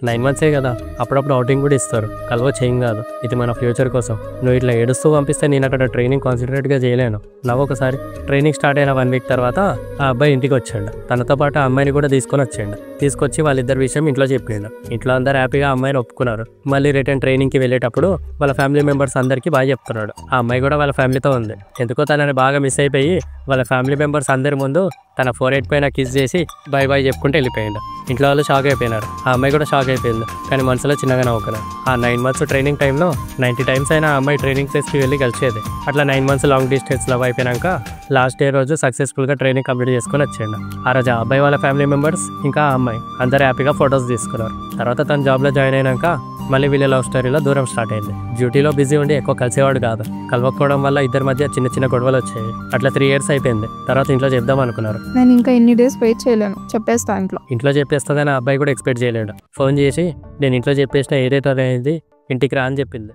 9 మంత్సే కదా, అప్పుడప్పుడు అవుటింగ్ కూడా ఇస్తారు, కలవచ్చు ఏం కాదు, ఇది మన ఫ్యూచర్ కోసం. నువ్వు ఇట్లా ఏడుస్తూ పంపిస్తే నేను అక్కడ ట్రైనింగ్ కాన్సన్ట్రేట్గా చేయలేను. ఒకసారి ట్రైనింగ్ స్టార్ట్ అయిన 1 వీక్ తర్వాత ఆ అబ్బాయి ఇంటికి వచ్చాడు. తనతో పాటు ఆ అమ్మాయిని కూడా తీసుకొచ్చి వాళ్ళిద్దరి విషయం ఇంట్లో చెప్పిండు. ఇంట్లో అందరు హ్యాపీగా అమ్మాయిని ఒప్పుకున్నారు. మళ్ళీ రిటర్న్ ట్రైనింగ్కి వెళ్ళేటప్పుడు వాళ్ళ ఫ్యామిలీ మెంబర్స్ అందరికీ బాగా చెప్తున్నాడు. ఆ అమ్మాయి కూడా వాళ్ళ ఫ్యామిలీతో ఉంది. ఎందుకో తనని బాగా మిస్ అయిపోయి వాళ్ళ ఫ్యామిలీ మెంబర్స్ అందరి ముందు తన ఫోర్హెడ్ పైన కిస్ చేసి బై బై చెప్పుకుంటూ వెళ్ళిపోయిండు. ఇంట్లో వాళ్ళు షాక్ అయిపోయినారు. ఆ అమ్మాయి కూడా షాక్ అయిపోయింది, కానీ మనసులో చిన్నగా నవ్వుకున్నారు. ఆ 9 మంత్స్ ట్రైనింగ్ టైంలో 90 టైమ్స్ అయినా ఆ అమ్మాయి ట్రైనింగ్ ప్లేస్కి వెళ్ళి కలిసేది. అట్లా 9 మంత్స్ లాంగ్ డిస్టెన్స్ లవ్ అయిపోయినాక లాస్ట్ డే రోజు సక్సెస్ఫుల్గా ట్రైనింగ్ కంప్లీట్ చేసుకుని వచ్చాడు. ఆ రోజు ఆ అబ్బాయి వాళ్ళ ఫ్యామిలీ మెంబర్స్ ఇంకా ఆ అమ్మాయి అందరూ హ్యాపీగా ఫొటోస్ తీసుకున్నారు. తర్వాత తన జాబ్లో జాయిన్ అయినాక మళ్ళీ వీళ్ళ లవ్ స్టోరీలో దూరం స్టార్ట్ అయింది. డ్యూటీలో బిజీ ఉండి ఎక్కువ కలిసేవాడు కాదు. కలవకపోవడం వల్ల ఇద్దరి మధ్య చిన్న చిన్న గొడవలు వచ్చాయి. అట్లా 3 years అయిపోయింది. తర్వాత ఇంట్లో చెప్దాం అనుకున్నారు. నేను ఇంకా ఎన్ని డేస్ వెయిట్ చేయలేను, చెప్పేస్తా ఇంట్లో చెప్పేస్తుందని ఆ అబ్బాయి కూడా ఎక్స్పెక్ట్ చేయలేడు. ఫోన్ చేసి నేను ఇంట్లో చెప్పేసిన ఏదైతే అనేది ఇంటికి రా అని చెప్పింది.